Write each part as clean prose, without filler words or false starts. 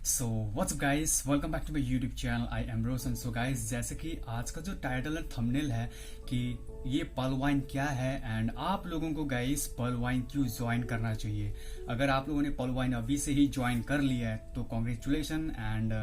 So what's guys, welcome back to my YouTube channel. I am Roshan. So guys, जैसे कि आज का जो टाइटल और थंबनेल है कि ये पर्लवाइन क्या है एंड आप लोगों को गाइस पर्लवाइन क्यों ज्वाइन करना चाहिए। अगर आप लोगों ने पर्लवाइन अभी से ही ज्वाइन कर लिया है तो कॉन्ग्रेचुलेशन एंड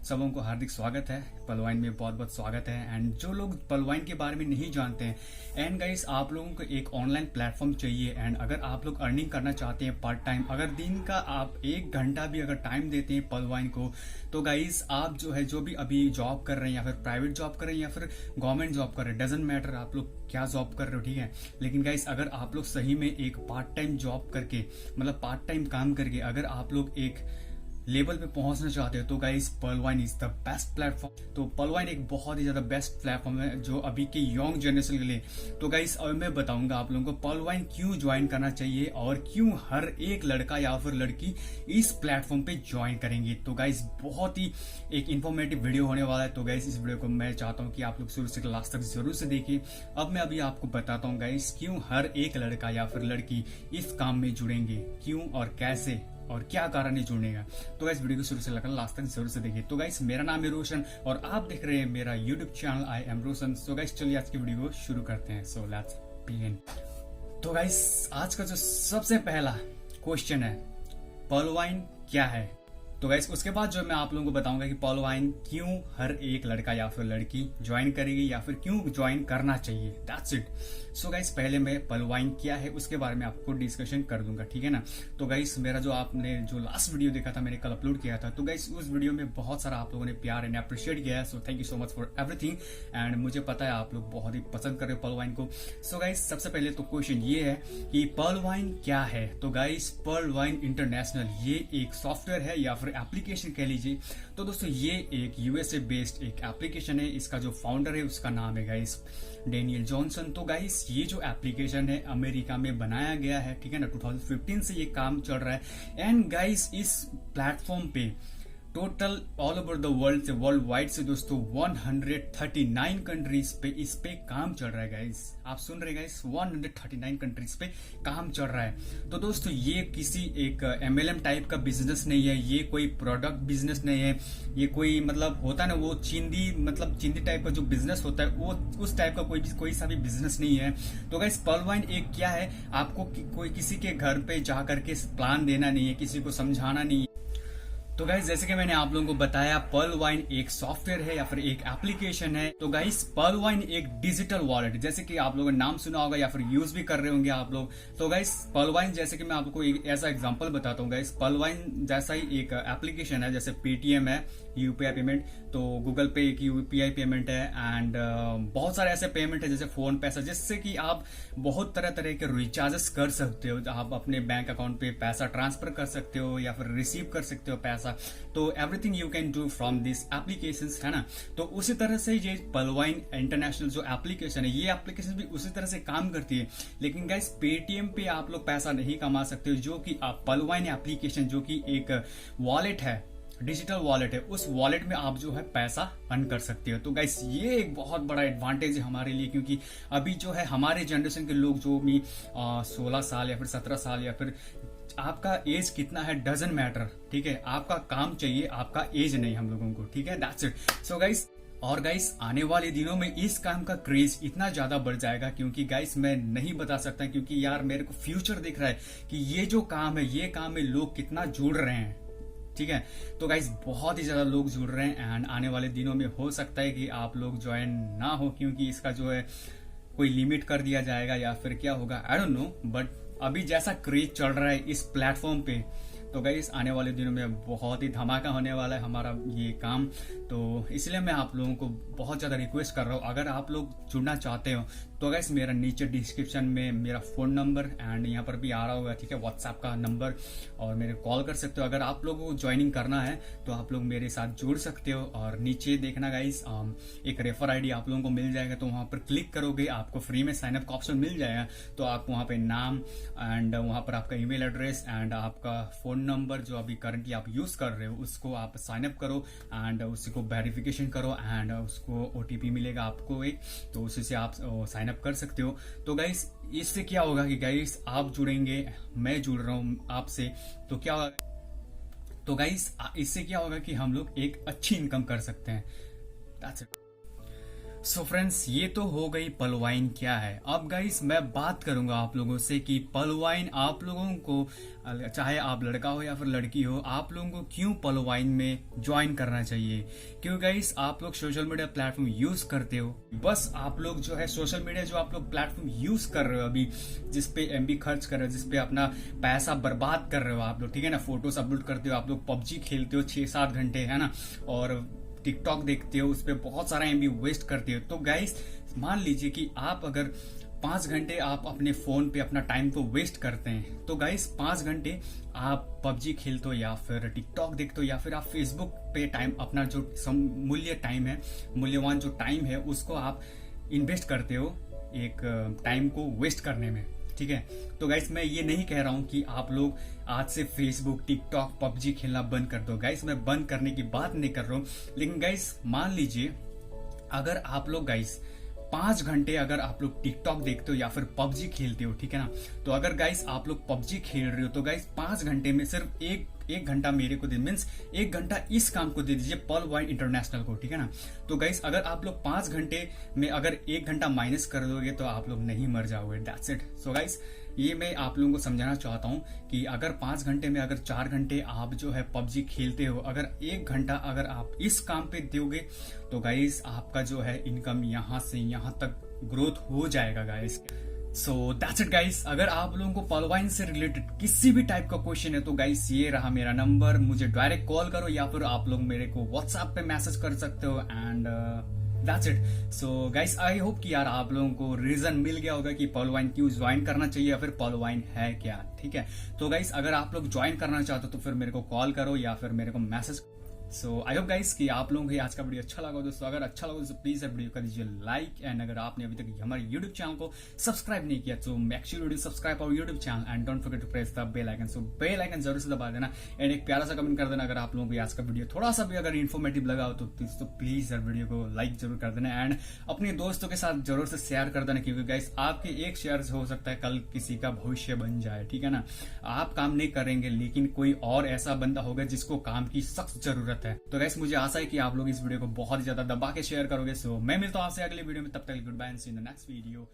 सबों को हार्दिक स्वागत है। पर्लवाइन में बहुत बहुत स्वागत है। एंड जो लोग पर्लवाइन के बारे में नहीं जानते हैं एंड गाइस, आप लोगों को एक ऑनलाइन प्लेटफॉर्म चाहिए एंड अगर आप लोग अर्निंग करना चाहते हैं पार्ट टाइम, अगर दिन का आप 1 घंटा भी अगर टाइम देते हैं पर्लवाइन को, तो गाइस आप जो है जो भी अभी जॉब कर रहे हैं या फिर प्राइवेट जॉब कर रहे हैं या फिर गवर्नमेंट जॉब कर रहे हैं, डजेंट मैटर आप लोग क्या जॉब कर रहे हो, ठीक है। लेकिन गाइस अगर आप लोग सही में एक पार्ट टाइम जॉब करके, मतलब पार्ट टाइम काम करके अगर आप लोग एक लेवल पे पहुंचना चाहते हो तो guys पर्लवाइन is the best platform. तो पर्लवाइन एक बहुत ही ज्यादा बेस्ट प्लेटफॉर्म है जो अभी के यंग जनरेशन के लिए। तो गाइस अब मैं बताऊंगा आप लोगों को पर्लवाइन क्यों ज्वाइन करना चाहिए और क्यों हर एक लड़का या फिर लड़की इस प्लेटफॉर्म पे ज्वाइन करेंगे। तो गाइस बहुत ही एक इन्फॉर्मेटिव वीडियो होने वाला है। तो गाइस इस वीडियो को मैं चाहता हूँ कि आप लोग शुरू से लास्ट तक जरूर से देखिए। अब मैं अभी आपको बताता हूँ गाइस क्यों हर एक लड़का या फिर लड़की इस काम में जुड़ेंगे, क्यों और कैसे और क्या कारण है जुड़ने का। तो गाइस वीडियो को शुरू से लेकर लास्ट तक जरूर से देखिए। तो गाइस मेरा नाम है रोशन और आप देख रहे हैं मेरा YouTube channel I am Roshan. So guys चलिए आज की वीडियो को शुरू करते हैं। So let's begin. तो गाइस आज का जो सबसे पहला क्वेश्चन है, पर्लवाइन क्या है। तो गाइस उसके बाद जो मैं आप लोगों को बताऊंगा कि पर्लवाइन क्यों हर एक लड़का या फिर लड़की ज्वाइन करेगी या फिर क्यों ज्वाइन करना चाहिए। That's it. सो गाइस पहले मैं पर्लवाइन क्या है उसके बारे में आपको डिस्कशन कर दूंगा, ठीक है ना। तो गाइस मेरा जो आपने जो लास्ट वीडियो देखा था, मैंने कल अपलोड किया था, तो गाइस उस वीडियो में बहुत सारा आप लोगों ने प्यार एंड अप्रिशिएट किया है। So thank you so much for everything and मुझे पता है आप लोग बहुत ही पसंद कर रहे हो पर्लवाइन को। सो गाइस सबसे पहले तो क्वेश्चन ये है कि पर्लवाइन क्या है। तो गाइस पर्लवाइन इंटरनेशनल ये एक सॉफ्टवेयर है या फिर एप्लीकेशन कह लीजिए। तो दोस्तों ये एक यूएसए बेस्ड एक एप्लीकेशन है। इसका जो फाउंडर है उसका नाम है गाइस डेनियल जॉनसन। तो गाइस ये जो एप्लीकेशन है अमेरिका में बनाया गया है, ठीक है ना। 2015 से ये काम चल रहा है एंड गाइस इस प्लेटफॉर्म पे total all over the world से, वर्ल्ड वाइड से दोस्तों 139 कंट्रीज पे इस पे काम चल रहा है गाइस। आप सुन रहे गाइस, 139 कंट्रीज पे काम चल रहा है। तो दोस्तों ये किसी एक एमएलएम टाइप का बिजनेस नहीं है, ये कोई प्रोडक्ट बिजनेस नहीं है, ये कोई मतलब होता है ना वो चिंदी टाइप का जो बिजनेस होता है वो उस टाइप का कोई सा भी बिजनेस नहीं है। तो गाइस पर्लवाइन एक क्या है, आपको कोई किसी के घर पे जा करके प्लान देना नहीं है, किसी को समझाना नहीं है। तो गाइस जैसे कि मैंने आप लोगों को बताया पर्लवाइन एक सॉफ्टवेयर है या फिर एक एप्लीकेशन है। तो गाइस पर्लवाइन एक डिजिटल वॉलेट, जैसे कि आप लोगों ने नाम सुना होगा या फिर यूज भी कर रहे होंगे आप लोग। तो गाइस पर्लवाइन जैसे कि मैं आपको एक ऐसा एग्जांपल बताता हूँ गाइस, पर्लवाइन जैसा ही एक एप्लीकेशन है, जैसे पेटीएम है यूपीआई पेमेंट, तो गूगल पे एक यूपीआई पेमेंट है एंड बहुत सारे ऐसे पेमेंट है जैसे फोन पैसा, जिससे कि आप बहुत तरह तरह के रिचार्जेस कर सकते हो। आप अपने बैंक अकाउंट पे पैसा ट्रांसफर कर सकते हो या फिर रिसीव कर सकते हो पैसा। तो everything you can do from this applications, है ना। तो उसी तरह से ये पर्लवाइन इंटरनेशनल जो एप्लीकेशन है, ये एप्लीकेशन भी उसी तरह से काम करती है। लेकिन गाइस पेटीएम पे आप लोग पैसा नहीं कमा सकते हो, जो कि पर्लवाइन एप्लीकेशन जो कि एक वॉलेट है, डिजिटल वॉलेट है, उस वॉलेट में आप जो है पैसा अर्न कर सकते हो। तो गाइस ये एक बहुत बड़ा एडवांटेज है हमारे लिए, क्योंकि अभी जो है हमारे जनरेशन के लोग जो भी 16 साल या फिर 17 साल या फिर आपका एज कितना है डजंट मैटर, ठीक है। आपका काम चाहिए, आपका एज नहीं हम लोगों को, ठीक है। That's it. सो गाइस और गाइस आने वाले दिनों में इस काम का क्रेज इतना ज्यादा बढ़ जाएगा, क्योंकि गाइस मैं नहीं बता सकता, क्योंकि यार मेरे को फ्यूचर दिख रहा है कि ये जो काम है, ये काम में लोग कितना जुड़ रहे हैं, ठीक है। तो गाइस बहुत ही ज्यादा लोग जुड़ रहे हैं एंड आने वाले दिनों में हो सकता है कि आप लोग ज्वाइन ना हो, क्योंकि इसका जो है कोई लिमिट कर दिया जाएगा या फिर क्या होगा, आई डोंट नो। बट अभी जैसा क्रेज चल रहा है इस प्लेटफॉर्म पे, तो गाइस आने वाले दिनों में बहुत ही धमाका होने वाला है हमारा ये काम। तो इसलिए मैं आप लोगों को बहुत ज्यादा रिक्वेस्ट कर रहा हूँ, अगर आप लोग जुड़ना चाहते हो तो गाइस मेरा नीचे डिस्क्रिप्शन में मेरा फोन नंबर एंड यहाँ पर भी आ रहा होगा, ठीक है, व्हाट्सएप का नंबर, और मेरे कॉल कर सकते हो। अगर आप लोगों को ज्वाइनिंग करना है तो आप लोग मेरे साथ जुड़ सकते हो। और नीचे देखना गाइस एक रेफर आईडी आप लोगों को मिल जाएगा, तो वहां पर क्लिक करोगे आपको फ्री में साइनअप का ऑप्शन मिल जाएगा। तो आप वहां पे नाम एंड वहां पर आपका ईमेल एड्रेस एंड आपका फोन नंबर जो अभी करंटली आप यूज कर रहे हो उसको आप साइनअप करो एंड उसी को वेरिफिकेशन करो एंड उसको ओटीपी मिलेगा आपको एक, तो उसी से आप साइन अप कर सकते हो। तो गाइस इससे क्या होगा कि गाइस आप जुड़ेंगे, मैं जुड़ रहा हूं आपसे, तो क्या होगा तो गाइस इससे क्या होगा कि हम लोग एक अच्छी इनकम कर सकते हैं। That's it. सो फ्रेंड्स, ये तो हो गई पलवाइन क्या है। अब गाइस मैं बात करूंगा आप लोगों से कि पलवाइन आप लोगों को, चाहे आप लड़का हो या फिर लड़की हो, आप लोगों को क्यों पलवाइन में ज्वाइन करना चाहिए। क्यों गाइस, आप लोग सोशल मीडिया प्लेटफॉर्म यूज करते हो, बस आप लोग जो है सोशल मीडिया जो आप लोग प्लेटफॉर्म यूज कर रहे हो अभी, जिसपे एमबी खर्च कर रहे हो, जिसपे अपना पैसा बर्बाद कर रहे हो आप लोग, ठीक है ना। फोटोज अपलोड करते हो आप लोग, पबजी खेलते हो 6-7 घंटे, है ना, और टिकटॉक देखते हो, उस पर बहुत सारा एमबी वेस्ट करते हो। तो गाइस मान लीजिए कि आप अगर 5 घंटे आप अपने फोन पे अपना टाइम को वेस्ट करते हैं, तो गाइस 5 घंटे आप पबजी खेलते हो या फिर टिकटॉक देखते हो या फिर आप फेसबुक पे टाइम, अपना जो मूल्य टाइम है, मूल्यवान जो टाइम है, उसको आप इन्वेस्ट करते हो एक टाइम को वेस्ट करने में, ठीक है। तो गाइस मैं ये नहीं कह रहा हूं कि आप लोग आज से फेसबुक, टिकटॉक, पबजी खेलना बंद कर दो। गाइस मैं बंद करने की बात नहीं कर रहा हूं, लेकिन गाइस मान लीजिए अगर आप लोग गाइस 5 घंटे अगर आप लोग टिकटॉक देखते हो या फिर पबजी खेलते हो, ठीक है ना, तो अगर गाइस आप लोग पबजी खेल रहे हो तो गाइस 5 घंटे में सिर्फ एक घंटा मेरे को दे, मीन्स 1 घंटा इस काम को दे दीजिए, पर्लवाइन इंटरनेशनल को, ठीक है ना। तो गाइस अगर आप लोग 5 घंटे में अगर 1 घंटा माइनस कर दोगे तो आप लोग नहीं मर जाओगे। That's it. सो गाइस ये मैं आप लोगों को समझाना चाहता हूं कि अगर 5 घंटे में अगर 4 घंटे आप जो है पबजी खेलते हो, अगर 1 घंटा अगर आप इस काम पे दोगे तो गाइस आपका जो है इनकम यहां से यहां तक ग्रोथ हो जाएगा guys. So that's it guys. अगर आप लोगों को पलवाइन से रिलेटेड किसी भी टाइप का क्वेश्चन है तो गाइस ये रहा मेरा नंबर, मुझे डायरेक्ट कॉल करो या फिर आप लोग मेरे को व्हाट्सएप पे मैसेज कर सकते हो। And that's it. So guys I hope कि यार आप लोगों को रीजन मिल गया होगा कि पलवाइन क्यों ज्वाइन करना चाहिए या फिर पलवाइन है क्या, ठीक है। तो गाइस अगर आप लोग ज्वाइन करना चाहते हो तो फिर मेरे को कॉल करो या फिर मेरे को message. So I hope guys कि आप लोगों को आज का वीडियो अच्छा लगा दोस्तों। अगर अच्छा लगा तो प्लीज वीडियो कर दीजिए लाइक, एंड अगर आपने अभी तक हमारे यूट्यूब चैनल को सब्सक्राइब नहीं किया तो make sure to subscribe our YouTube channel and don't forget to press the bell icon. So bell icon जरूर से दबा देना एंड एक प्यारा सा कमेंट कर देना अगर आप लोगों को आज का वीडियो थोड़ा सा भी अगर इन्फॉर्मेटिव लगा हो तो प्लीज यार वीडियो को लाइक जरूर कर देना एंड अपने दोस्तों के साथ जरूर से शेयर कर देना, क्योंकि गाइस आपके एक शेयर से हो सकता है कल किसी का भविष्य बन जाए, ठीक है ना। आप काम नहीं करेंगे लेकिन कोई और ऐसा बंदा होगा जिसको काम की सख्त जरूरत है। तो गाइस मुझे आशा है कि आप लोग इस वीडियो को बहुत ज्यादा दबा के शेयर करोगे। सो मैं मिलता हूं आपसे अगले वीडियो में, तब तक goodbye and see in the next video.